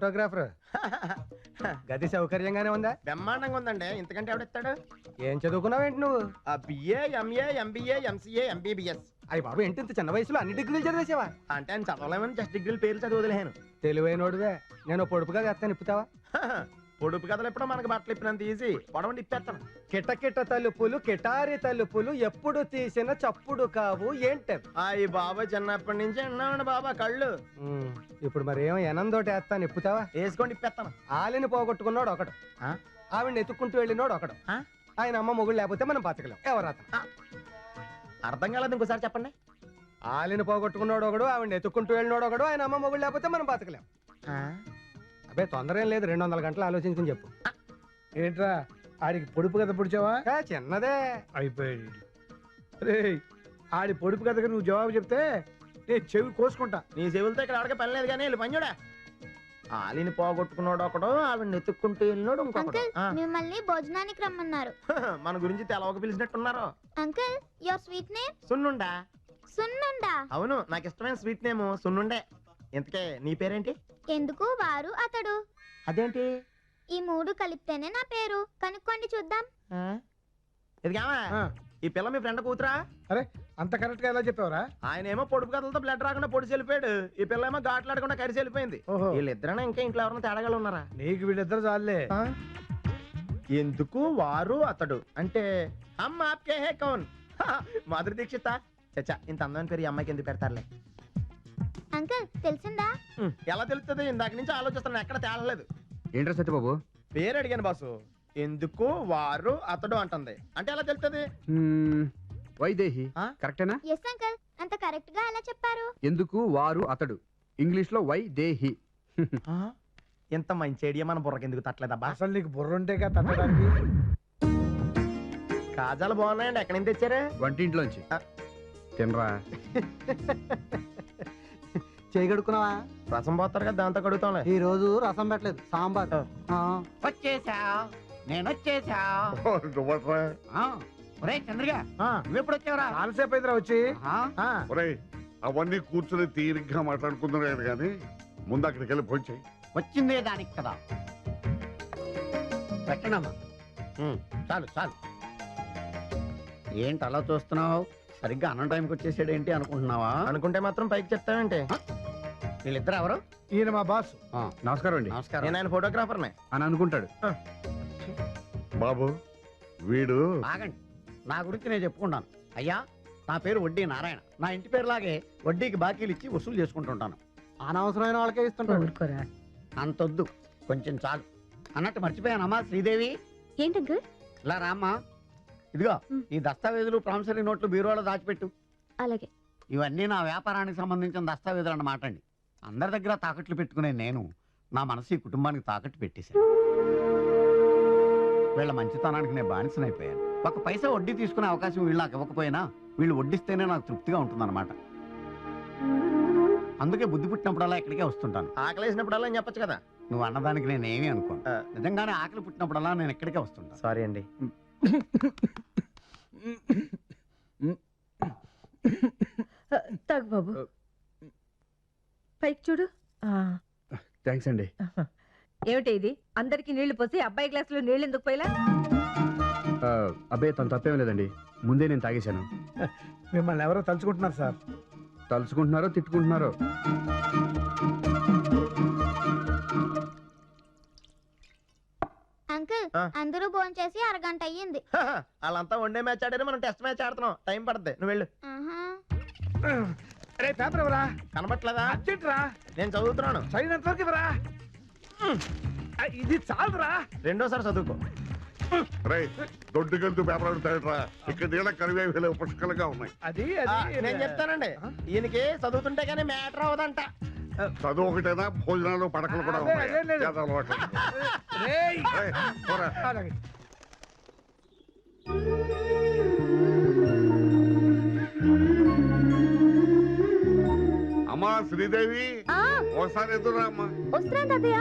Photographer. గది సౌకర్యంగానే ఉందా? బ్రహ్మాండంగా ఉందండి. ఇంతకంటే ఎవడిస్తాడు? ఏం చదువుకున్నావేంటి నువ్వు? BA, MA, MBA, MCA, MBBS. అయ్యి బాబు, ఏంటి ఇంత చిన్న వయసులో అన్ని డిగ్రీలు చదివేసావా? అంటే ఆయన చదవలేమని జస్ట్ డిగ్రీలు పేర్లు చదవలేను. తెలివైనోడువే. నేను పొడుపుగా చేస్తాను, ఇప్పుతావా? పొడుపు కథలు ఎప్పుడో మనకు బట్టలు ఇప్పినంత ఈజీ. పొడవండి ఇప్పేస్తాను. కిటకిట తలుపులు, కిటారి తలుపులు ఎప్పుడు తీసిన చప్పుడు కావు ఏంటవి? ఈ బాబా చిన్నప్పటి నుంచి అన్నామండి బాబా కళ్ళు. ఇప్పుడు మరి ఏమో ఎనందోటి వేస్తాను, ఇప్పుతావా? వేసుకోండి ఇప్పేస్తాను. ఆలిని పోగొట్టుకున్నాడు ఒకడు, ఆవిడ ఎత్తుక్కుంటూ వెళ్ళినోడు ఒకడు. ఆయన అమ్మ మొగుడు లేకపోతే మనం బతకలేం. ఎవరు అతను? అర్థం కాలేదు, ఇంకోసారి చెప్పండి. ఆలిని పోగొట్టుకున్నాడు ఒకడు, ఆవిడ ఎత్తుక్కుంటూ వెళ్ళినోడు ఒకడు, ఆయన అమ్మ మొగుడు లేకపోతే మనం బతకలేం. అబ్బే తొందర ఏం లేదు, 200 గంటలు ఆలోచించుకుని చెప్పు. ఏంట్రా ఆడికి పొడుపు కథ పొడిచావా? చిన్నదే అయిపోయాడు. రే ఆడి పొడుపు కథకి నువ్వు జవాబు చెప్తే నేను చెవి కోసుకుంటా. నీ చెవులతో ఇక్కడ ఆడకే పని లేదు కానీ వెళ్ళి పనిచూడా. ఆలిని పోగొట్టుకున్నాడు ఒకడు, ఆవిడ ఎత్తుక్కుంటూ వెళ్ళినాడు ఇంకొకడు. మిమ్మల్ని భోజనానికి రమ్మన్నారు. మన గురించి తెలవక పిలిచినట్టున్నారు. Uncle, your sweet name? సున్నుండా. సున్నుండా? అవును, నాకు ఇష్టమైన స్వీట్ నేమ్ సున్నుండే. ఇంతకే నీ పేరేంటి? ఎందుకు వారు అతడు. అదేంటి? ఈ మూడు కలిపితేనే నా పేరు. కనుక్కోండి చూద్దాం. ఇదిగామా ఈ పిల్ల మీ ఫ్రెండ్ కూతురా? అరే అంత కరెక్ట్ గా ఎలా చెప్పావరా? ఆయన ఏమో పొడుపు కథలతో బ్లడ్ రాకుండా పొడిచి వెళ్ళిపోయాడు. ఈ పిల్ల ఏమో ఘాట్లాడకుండా కరిసి వెళ్ళిపోయింది. వీళ్ళిద్దరైనా ఇంకా ఇంట్లో ఎవరైనా తేడాగా ఉన్నారా? నీకు వీళ్ళిద్దరు చాలే. ఎందుకు వారు అతడు అంటే అమ్మ ఆప్కే హే కౌన్? మాధురి దీక్షిత. చచ్చా, ఇంత అందమైన పేరు ఈ అమ్మాయికి ఎందుకు పెడతారులే. అంకుల్ తెలిసిందా? ఎలా తెలుస్తుంది? ఇందాక నుంచి ఆలోచిస్తాను, ఎక్కడ తేలలేదు. ఏంట్రా సత్యబాబు? పేరు అడిగాను బాసు. ఎందుకు వారు అతడు అంటుంది అంటే ఎలా తెలుస్తుంది? వైదేహి కరెక్టేనా? ఎస్ అంకుల్, అంత కరెక్ట్ గా ఎలా చెప్పారు? ఎందుకు వారు అతడు, ఇంగ్లీష్ లో వైదేహి. ఎంత మంచి ఐడియా మన బుర్రకి ఎందుకు తట్టలేదబ్బా? అసలు నీకు బుర్ర ఉంటేగా తట్టడానికి. కాజాలు బాగున్నాయండి, ఎక్కడి నుంచి తెచ్చారా? వంటింట్లోంచి. తినరా. చేయగడుకున్నావా? రసం పోతారు కదా, దాంతో కడుగుతాంలే. ఈ రోజు రసం పెట్టలేదు, సాంబార్. వచ్చేసా, నేను వచ్చేసా. చంద్రగా నువ్వెప్పుడు వచ్చావురా? చాలాసేపు అయిందిరా వచ్చి. అవన్నీ కూర్చుని తీరిగ్గా మాట్లాడుకుంటున్నాడు కానీ ముందు అక్కడికి వెళ్ళి ఫోన్ చేయి. వచ్చిందే దానికి కదా. పెట్టనమ్మా, చాలు చాలు. ఏంటి అలా చూస్తున్నావు? సరిగ్గా అన్న టైంకి వచ్చేసాడు ఏంటి అనుకుంటున్నావా? అనుకుంటే మాత్రం పైకి చెప్తావేంటి? వీళ్ళిద్దరు ఎవరు? ఈయన మా బాస్. నమస్కారం అండి. నమస్కారం. నేను ఆయన ఫోటోగ్రాఫర్నే అని అనుకుంటాడు. బాబు వీడు ఆగండి, నా గురించి నేను చెప్పుకుంటాను. అయ్యా, నా పేరు వడ్డీ నారాయణ. నా ఇంటి పేరులాగే వడ్డీకి బాకీలు ఇచ్చి వసూలు చేసుకుంటుంటాను. అనవసరమైన వాళ్ళకే ఇస్తుంటాడు. అంతొద్దు, కొంచెం చాలు. అన్నట్టు మర్చిపోయానమ్మా శ్రీదేవి. ఏంటంకుల్? ఇలా రామ్మా. ఇదిగో ఈ దస్తావేజులు, ప్రామిసరీ నోట్లు బీరువాలో దాచిపెట్టు. అలాగే. ఇవన్నీ నా వ్యాపారానికి సంబంధించిన దస్తావేజులు అన్నమాట అండి. అందరి దగ్గర తాకట్లు పెట్టుకునే నేను నా మనసు ఈ కుటుంబానికి తాకట్టు పెట్టేశాను. వీళ్ళ మంచితనానికి నేను బానిసనైపోయాను. ఒక పైసా వడ్డీ తీసుకునే అవకాశం వీళ్ళు నాకు ఇవ్వకపోయినా వీళ్ళు వడ్డిస్తేనే నాకు తృప్తిగా ఉంటుందన్నమాట. అందుకే బుద్ధి పుట్టినప్పుడల్లా ఇక్కడికే వస్తుంటాను. ఆకలి వేసినప్పుడల్లా చెప్పచ్చు కదా. నువ్వు అన్నదానికి నేనేమీ అనుకోను. నిజంగానే ఆకలి పుట్టినప్పుడల్లా నేను ఇక్కడికే వస్తుంటాను. సారీ అండి. తాగు బాబు, పైకి చూడు. థ్యాంక్స్ అండి. ఏమిటి ఇది? అందరికి నీళ్లు పోసి అబ్బాయి గ్లాసులో నీళ్ళు ఎందుకు పోయిలా? అబ్బాయి తను తప్పేం లేదండి, ముందే నేను తాగేశాను. మిమ్మల్ని ఎవరో తలుచుకుంటున్నారు సార్. తలుచుకుంటున్నారో తిట్టుకుంటున్నారో. అంకుల్, అందరూ భోజనం చేసి అరగంట అయ్యింది. వాళ్ళంతా వన్డే మ్యాచ్ ఆడారు, మనం టెస్ట్ మ్యాచ్ ఆడుతున్నాం. టైం పడుతుంది, నువ్వు వెళ్ళు. రే పేపర్ ఎవరా? కనబట్లేదా? అర్జెంట్ రా, నేను చదువుతున్నాను. చదివినంత వరకు ఇవ్వరా. ఇది చాలురా. రెండోసారి చదువుకో. రే దొడ్డుగంతు పేపర్ అడుగుతాడరా. ఇక్కడ నీళ్ళ కరివేలు పుష్కలంగా ఉన్నాయి. అది నేను చెప్తానండి, ఈయనకి చదువుతుంటే కానీ మ్యాటర్ అవదంట. చదువు ఒకటేనా, భోజనాలు పడకలు కూడా ఉన్నాయి. అమ్మా శ్రీదేవి, ఒకసారి ఎదురా అమ్మా. వస్తున్నా తాతయ్య.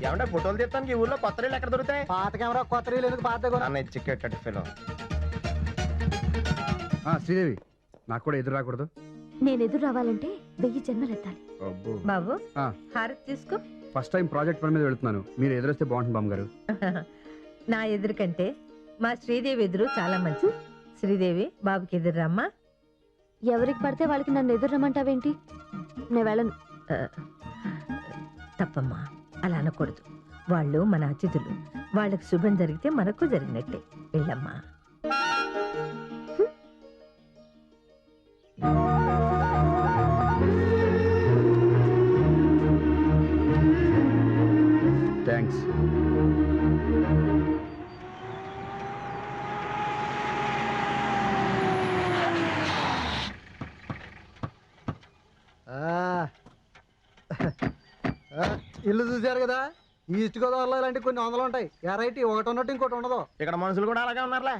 ఏమంటే ఫోటోలు తీస్తానికి ఈ ఊర్లో కొత్త రీళ్ళు ఎక్కడ దొరుకుతాయి? పాత కెమెరా కొత్త రీలు ఎందుకు? పాత చిక్కేటట్టు ఫిలో. శ్రీదేవి, నాకు కూడా ఎదురు రాకూడదు. నేను ఎదురు రావాలంటే 1000 జన్మలెత్తాలి. బాబు ఆ. హారతి తీసుకో. ఫస్ట్ టైం ప్రాజెక్ట్ పని మీద వెళ్తున్నాను, మీరు ఎదురొస్తే బాగుంటుంది బామ్మగారు. నా ఎదురు కంటే మా శ్రీదేవి ఎదురు చాలా మంచి. శ్రీదేవి బాబుకి ఎదురు రమ్మా. ఎవరికి పడితే వాళ్ళకి నన్ను ఎదురు రమ్మంటావేంటి? నేను వెళ్ళను. తప్పమ్మా, అలా అనకూడదు. వాళ్ళు మన అతిథులు, వాళ్ళకి శుభం జరిగితే మనకు జరిగినట్టే. వెళ్ళమ్మా. థ్యాంక్స్. ఇల్లు చూశారు కదా, ఈస్ట్ గోదావరిలో ఇలాంటి కొన్ని వందలు ఉంటాయి. ఎరైటీ ఒకటి ఉన్నట్టు ఇంకోటి ఉండదు. ఇక్కడ మనుషులు కూడా అలాగే ఉన్నారులే.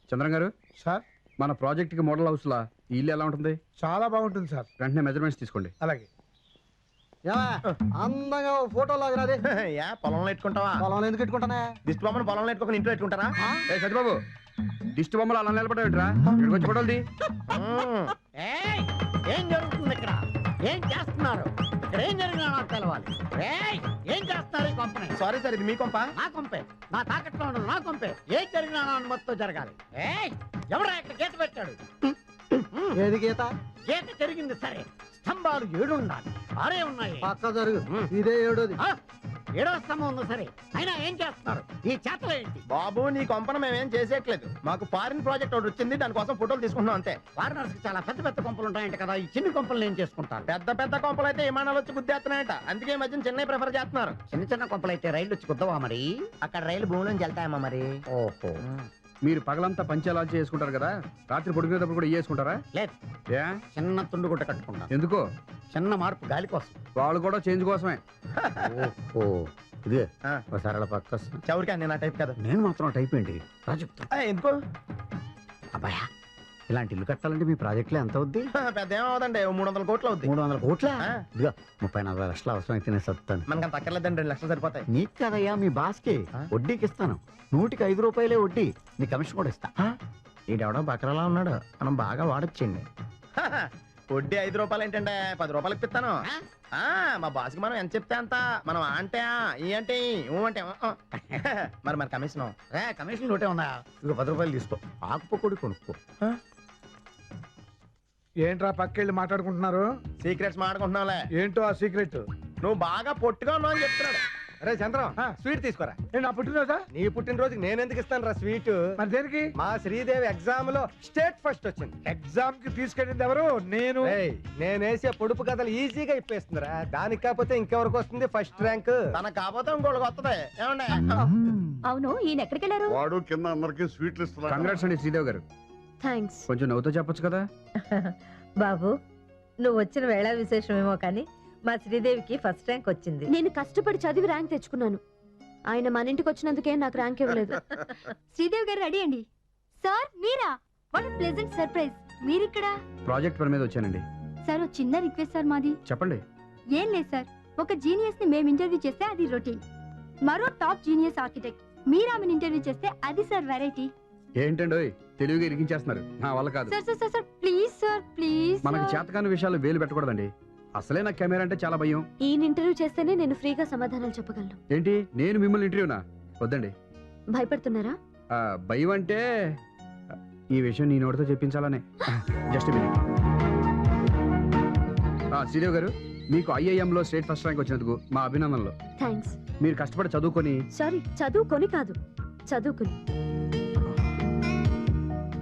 చంద్రం గారు, సార్, మన ప్రాజెక్ట్ కి మోడల్ హౌస్ లా ఈ ఇల్లు ఎలా ఉంటుంది? చాలా బాగుంటుంది సార్. వెంటనే మెజర్మెంట్స్ తీసుకోండి. అలాగే. అందంగా ఫోటో లాగరాదే. యా పొలంలో ఎట్టుకుంటావా? పొలంలో ఎందుకు పెట్టుకుంటానే? దిష్టి బొమ్మను పొలంలో ఎట్టుకోకుండా ఇంట్లో ఎట్టుకుంటారా? ఏ సత్యబాబు, దిష్టి బొమ్మలు అలా నిలబడేట్రా, ఇక్కడికి వచ్చి ఫోటోలు తీ. ఏయ్, ఏం జరుగుతుంది ఇక్కడ? ఏం చేస్తున్నారు ఇక్కడ? ఏం జరిగినా నాకు తెలవాలి. ఏయ్, ఏం చేస్తున్నారు ఈ కొంపని? సారీ సార్, ఇది మీ కొంప. నా కొంపే, నా తాకట్లో ఉండదు నా కొంపే. ఏం జరిగినా నా అనుమతితో జరగాలి. ఏయ్, ఎవరా ఇక్కడ గీత పెట్టాడు? ఏది గీత? గీత జరిగింది సరే, స్తంభాలు 7 ఉండాలి, 6 ఉన్నాయి. పక్క జరుగు, ఇదే ఏడోది. 7వ స్తంభం ఉంది సరే, అయినా ఏం చేస్తున్నారు? ఈ చేతలు ఏంటి? బాబు, నీ కొంపను మేమేం చేసేయట్లేదు. మాకు ఫారిన్ ప్రాజెక్ట్ ఒకటి వచ్చింది, దానికోసం ఫోటోలు తీసుకుంటున్నాం అంతే. ఫారినర్స్ కి చాలా పెద్ద పెద్ద కొంపలు ఉంటాయంట కదా, ఈ చిన్న కొంపలు నేను చేసుకుంటాను. పెద్ద పెద్ద కొంపలు అయితే విమానాలు వచ్చి గుద్దేస్తున్నాయట, అందుకే ఈ మధ్యన చెన్నై ప్రిఫర్ చేస్తున్నారు. చిన్న చిన్న కొంపలు అయితే రైళ్ళు వచ్చి కుద్దవా మరి? అక్కడ రైలు భూమిలోంచి వెళ్తాయమ్మా మరి. ఓహో, మీరు పగలంతా పంచాలాంచి చేసుకుంటారు కదా, రాత్రి పడుకునేటప్పుడు కూడా వేసుకుంటారా? లేదు, ఏ చిన్న తుండు గుట్ట కట్టుకుంటాను. ఎందుకో? చిన్న మార్పు గాలి కోసం. వాళ్ళు కూడా చేంజ్ కోసమే. ఓహో, ఇదే ఆ. ఒకసారి అలా పక్క చౌరికా నేను ఆ టైప్ కదా. నేను మాత్రం టైప్ ఏంటి రా చెప్తా. ఎందుకు? అబ్బాయా, ఇలాంటి ఇల్లు కట్టాలంటే మీ ప్రాజెక్టులో ఎంత అవుద్ది? పెద్ద ఏమవుదండి, 300 కోట్లు అవుద్ది. 300 కోట్ల? ఆ. ఇదిగో 30-40 లక్షలు అవసరం అయితే నేను సత్తాను. మనకి అంత అక్కర్లేదండి, 2 లక్షలు సరిపోతాయి. నీకు కదయ్యా, మీ బాస్కి ఆ? వడ్డీకి ఇస్తాను. 100కి 5 రూపాయలే వడ్డీ, నీ కమిషన్ కూడా ఇస్తా. ఈడెవడో బకరలా ఉన్నాడు, మనం బాగా వాడొచ్చండి. వడ్డీ 5 రూపాయలు ఏంటంటే 10 రూపాయలు ఇప్పిస్తాను. ఆ, మా బాస్కి మనం ఎంత చెప్తే అంత. మనం అంటే ఈ అంటే ఊ అంటే ఊ. మరి మన కమిషన్ కమిషన్ ఒకటే ఉందా? ఇదిగో 10 రూపాయలు తీసుకో, ఆకుపొడి కొనుక్కో. ఏంట్రా పక్కెళ్ళి మాట్లాడుకుంటున్నారు? సీక్రెట్స్ మాట్లాడుకుంటున్నావులే. ఏంటో ఆ సీక్రెట్? నువ్వు బాగా పొట్టుగా ఉన్నావు అని చెప్తున్నాడు. అరే చంద్రం, స్వీట్ తీసుకోరా. నేను నా పుట్టినరోజా? నీ పుట్టినరోజుకి నేను ఎందుకు ఇస్తాను రా స్వీట్? మరి దేనికి? మా శ్రీదేవి ఎగ్జామ్ లో స్టేట్ ఫస్ట్ వచ్చింది. ఎగ్జామ్ కి తీసుకెళ్ళింది ఎవరు? నేను. ఏయ్, నేను వేసే పొడుపు కథలు ఈజీగా ఇప్పేస్తుందిరా. దానికి కాకపోతే ఇంకెవరికి వస్తుంది ఫస్ట్ ర్యాంక్? తనకు కాకపోతే ఇంకోళ్ళకి వస్తుంది. ఏమండి? అవును, ఈయన ఎక్కడికి వెళ్ళారు? వాడు కింద అందరికి స్వీట్లు ఇస్తున్నారు. కంగ్రాట్స్ అండి శ్రీదేవి గారు. థ్యాంక్స్. కొంచెం నవ్వుతో చెప్పొచ్చు కదా. బాబు, నువ్వు వచ్చిన వేళ విశేషమేమో కానీ మా శ్రీదేవికి ఫస్ట్ ర్యాంక్ వచ్చింది. నేను కష్టపడి చదివి ర్యాంక్ తెచ్చుకున్నాను. ఆయన మన ఇంటికి వచ్చినందుకే నాకు ర్యాంక్ ఇవ్వలేదు. శ్రీదేవి గారు రెడీ అండి. సార్ మీరా? What a pleasant surprise. మీరిక్కడ? ప్రాజెక్ట్ పని మీద వచ్చానండి. సార్ ఒక చిన్న రిక్వెస్ట్ సార్ మాది. చెప్పండి. ఏం లేదు సార్, ఒక జీనియస్ ని మేము ఇంటర్వ్యూ చేస్తే అది రొటీన్, మరో టాప్ జీనియస్ ఆర్కిటెక్ట్ మీరు ఆమెను ఇంటర్వ్యూ చేస్తే అది సార్ వెరైటీ. ఏంటండి తెలివిగా ఇరికించేస్తున్నారు, నా వల్ల కాదు. Sir sir sir please sir please. మనకి చేతకాని విషయాలు వేలు పెట్టకూడదండి. అసలే నాకు కెమెరా అంటే చాలా భయం. ఈయన ఇంటర్వ్యూ చేస్తేనే నేను ఫ్రీగా సమాధానాలు చెప్పగలను. ఏంటి, నేను మిమ్మల్ని ఇంటర్వ్యూనా? వద్దండి. భయపడుతున్నారా? భయం అంటే ఈ విషయం నీ నోటితో చెప్పించాలనే. Just minute. శ్రీదేవి గారు, మీకు ఐఐఎంలో స్టేట్ ఫస్ట్ ర్యాంక్ వచ్చినందుకు మా అభినందనలు. థ్యాంక్స్. మీరు కష్టపడి చదువుకొని. సారీ, చదువుకొని కాదు, చదువుకుని.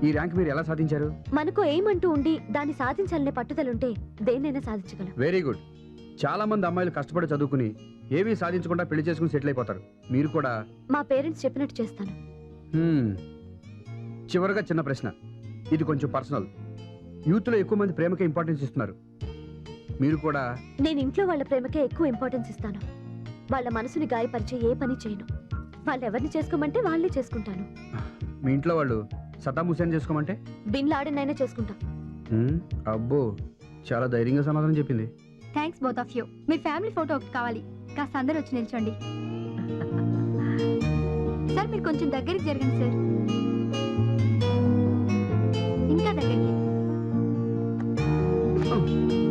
ఈ ర్యాంక్ మీరు ఎలా సాధించారు? మనకు ఏమంటూ ఉండి దాన్ని సాధించాలనే పట్టుదలుంటే దేన్నైనా సాధించగలం. Very good. చాలా మంది అమ్మాయిలు కష్టపడి చదువుకుని ఏమీ సాధించకుండా పెళ్లి చేసుకుని సెటిల్ అయిపోతారు. మీరు కూడా. మా పేరెంట్స్ చెప్పినట్టు చేస్తాను. చివరిగా చిన్న ప్రశ్న, ఇది కొంచెం పర్సనల్. యూత్ లో ఎక్కువ మంది ప్రేమకే ఇంపార్టెన్స్ ఇస్తున్నారు. మీరు కూడా. నేను ఇంట్లో వాళ్ళ ప్రేమకే ఎక్కువ ఇంపార్టెన్స్ ఇస్తాను. వాళ్ళ మనసుని గాయపరిచే ఏ పని చేయను. వాళ్ళు ఎవరిని చేసుకోమంటే వాళ్ళే చేసుకుంటాను. మీ ఇంట్లో వాళ్ళు సద్దాం హుసేన్ చేసుకోమంటే? బిన్ లాడెన్ అయినా చేసుకుంటా. అబ్బో, చాలా ధైర్యంగా సమాధానం చెప్పింది. Thanks both of you. Me family photo ఒకటి కావాలి, కాస్త అందరూ వచ్చి నిల్చోండి. సార్ మీరు కొంచెం దగ్గరికి జరగండి సార్, ఇంకా దగ్గరికి. ఉమ్.